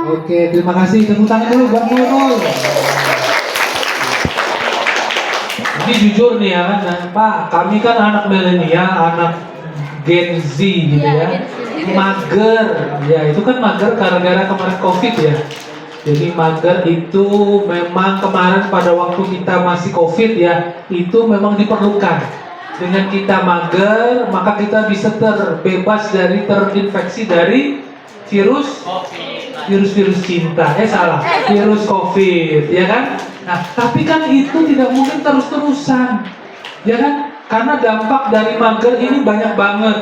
Oke, terima kasih. Tepuk tangan dulu Bang Nurul. Ini jujur nih ya kan, Pak, kami kan anak milenial, anak Gen Z gitu Iya, ya. Gen Z. Mager, ya itu kan mager gara-gara kemarin COVID ya. Jadi mager itu memang kemarin pada waktu kita masih COVID ya, itu memang diperlukan. Dengan kita mager, maka kita bisa terbebas dari terinfeksi dari virus virus cinta, salah, virus COVID, ya kan? Nah, tapi kan itu tidak mungkin terus-terusan, ya kan? Karena dampak dari mager ini banyak banget.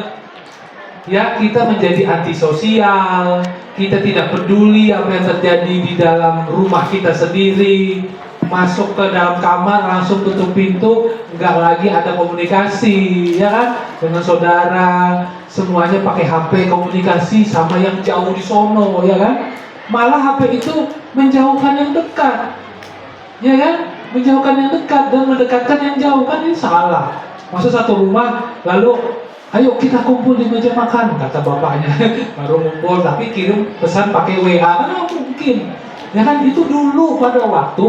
Ya, kita menjadi antisosial, kita tidak peduli apa yang terjadi di dalam rumah kita sendiri, masuk ke dalam kamar langsung tutup pintu, nggak lagi ada komunikasi, ya kan, dengan saudara, semuanya pakai HP komunikasi sama yang jauh di sono, ya kan, malah HP itu menjauhkan yang dekat, ya kan, menjauhkan yang dekat dan mendekatkan yang jauh, kan ini salah. Masa satu rumah lalu ayo kita kumpul di meja makan, kata bapaknya. Baru kumpul tapi kirim pesan pakai WA, kan nggak mungkin. Ya kan, itu dulu pada waktu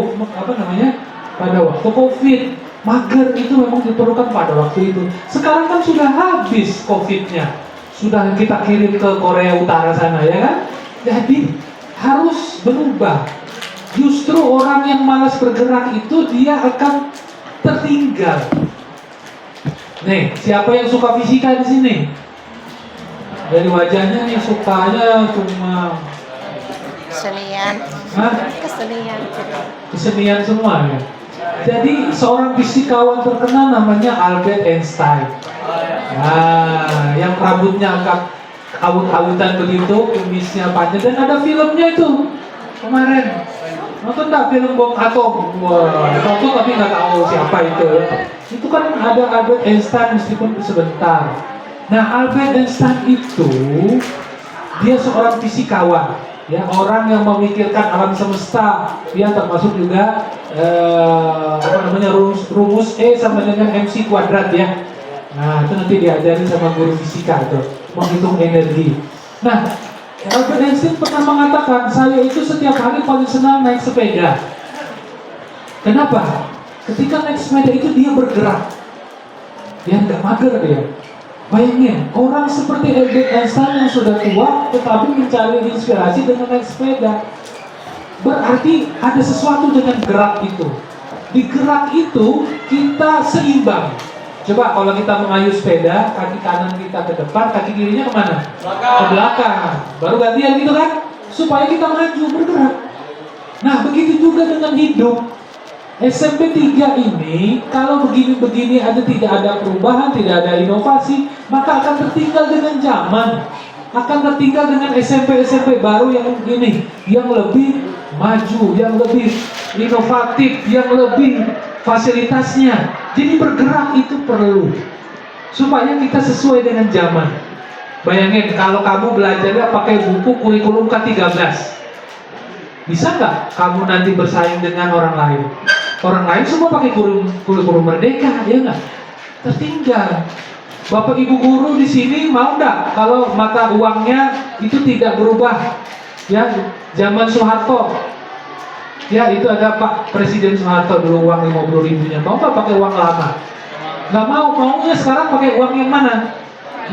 pada waktu COVID, mager itu memang diperlukan pada waktu itu. Sekarang kan sudah habis COVID-nya, sudah kita kirim ke Korea Utara sana, ya kan. Jadi harus berubah. Justru orang yang malas bergerak itu dia akan tertinggal. Nih, siapa yang suka fisika di sini? Dari wajahnya nih sukanya cuma Kesenian. Hah? Kesenian. Kesenian semua ya. Jadi seorang fisikawan terkenal namanya Albert Einstein. Nah, yang rambutnya agak awut-awutan begitu, kumisnya panjang, dan ada filmnya itu kemarin. Nonton nggak film bom atom? Wah, nonton tapi nggak tahu siapa itu. Itu kan ada Albert Einstein meskipun sebentar. Nah, Albert Einstein itu dia seorang fisikawan, ya, orang yang memikirkan alam semesta. Dia termasuk juga rumus E sama dengan MC kuadrat ya. Nah, itu nanti diajarin sama guru fisika tuh, menghitung energi. Nah, Albert Einstein pernah mengatakan, saya itu setiap hari paling senang naik sepeda. Kenapa? Ketika naik sepeda itu dia bergerak, dia nggak mager dia. Bayangin, orang seperti Albert Einstein yang sudah tua, tetapi mencari inspirasi dengan naik sepeda. Berarti ada sesuatu dengan gerak itu. Di gerak itu kita seimbang. Coba kalau kita mengayuh sepeda, kaki kanan kita ke depan, kaki kirinya kemana? Ke belakang. Baru gantian gitu kan? Supaya kita maju, bergerak. Nah, begitu juga dengan hidup. SMP 3 ini, kalau begini-begini tidak ada perubahan, tidak ada inovasi, maka akan tertinggal dengan zaman. Akan tertinggal dengan SMP-SMP baru yang begini, yang lebih maju, yang lebih inovatif, yang lebih fasilitasnya. Jadi bergerak itu perlu supaya kita sesuai dengan zaman. Bayangin kalau kamu belajarnya pakai buku kurikulum K13, bisa nggak kamu nanti bersaing dengan orang lain? Orang lain semua pakai kurikulum merdeka, ya nggak? Tertinggal. Bapak Ibu guru di sini mau nggak kalau mata uangnya itu tidak berubah? Ya, zaman Soeharto. Ya, itu ada Pak Presiden Soeharto dulu uang 50.000-nya. Mau nggak pakai uang lama? Nggak mau, maunya sekarang pakai uang yang mana?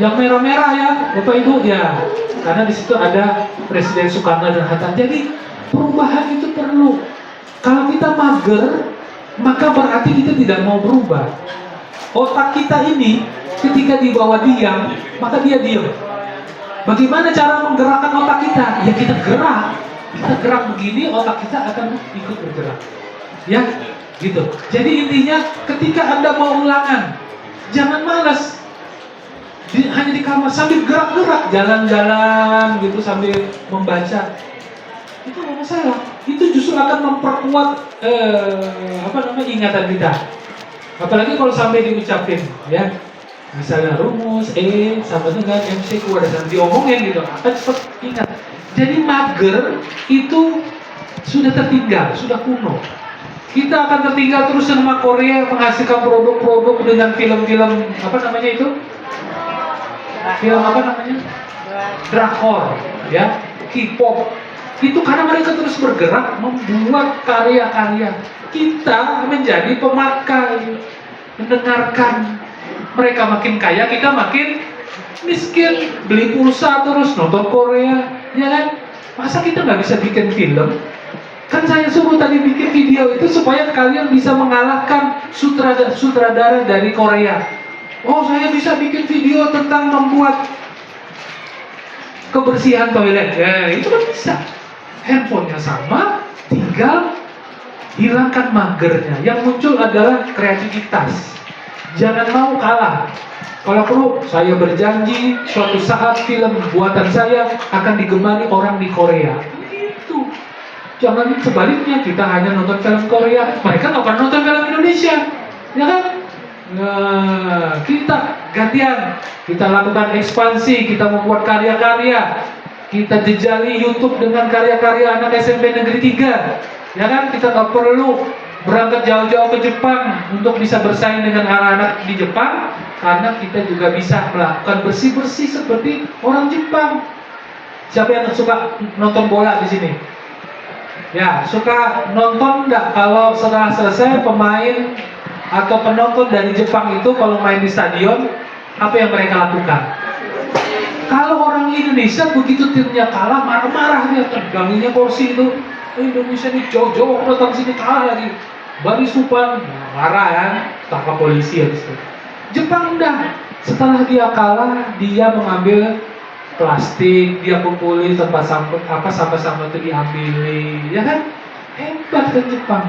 Yang merah-merah ya, Bapak Ibu ya. Karena di situ ada Presiden Soekarno dan Hatta. Jadi perubahan itu perlu. Kalau kita mager, maka berarti kita tidak mau berubah. Otak kita ini ketika dibawa diam, maka dia diam. Bagaimana cara menggerakkan otak kita? Ya kita gerak. Kita gerak begini, otak kita akan ikut bergerak. Ya, gitu. Jadi intinya ketika Anda mau ulangan, jangan malas. Hanya di kamar sambil gerak-gerak, jalan-jalan gitu sambil membaca. Itu nggak masalah. Itu justru akan memperkuat ingatan kita. Apalagi kalau sampai diucapin, ya. Misalnya rumus E sama dengan MC kuadrat diomongin gitu, akan cepat ingat. Jadi mager itu sudah tertinggal, sudah kuno. Kita akan tertinggal terus sama Korea menghasilkan produk-produk dengan film-film itu? Film Drakor, ya, K-pop. Itu karena mereka terus bergerak membuat karya-karya. Kita menjadi pemakai, mendengarkan. Mereka makin kaya, kita makin miskin. Beli pulsa terus, nonton Korea, ya kan? Masa kita nggak bisa bikin film? Kan saya suruh tadi bikin video itu supaya kalian bisa mengalahkan sutradara dari Korea. Oh, saya bisa bikin video tentang membuat kebersihan toilet. Ya, itu kan bisa. Handphonenya sama, tinggal hilangkan magernya. Yang muncul adalah kreativitas. Jangan mau kalah. Kalau perlu, saya berjanji suatu saat film buatan saya akan digemari orang di Korea. Itu. Jangan sebaliknya, kita hanya nonton film Korea, mereka nggak pernah nonton film Indonesia, ya kan? Nah, kita gantian, kita lakukan ekspansi, kita membuat karya-karya, kita jejali YouTube dengan karya-karya anak SMP Negeri 3, ya kan? Kita nggak perlu berangkat jauh-jauh ke Jepang untuk bisa bersaing dengan anak-anak di Jepang, karena kita juga bisa melakukan bersih-bersih seperti orang Jepang. Siapa yang suka nonton bola di sini? Ya, suka nonton nggak kalau setelah selesai pemain atau penonton dari Jepang itu kalau main di stadion, apa yang mereka lakukan? Kalau orang Indonesia begitu timnya kalah, marah-marah dia, teganginya kursi itu. Indonesia ini jauh-jauh datang sini kalah lagi. Bari Supan marah ya, tangkap polisi habis itu. Jepang enggak. Setelah dia kalah, dia mengambil plastik, dia kumpulin tempat sampah, sampah-sampah itu diambilin, ya kan? Hebat kan Jepang.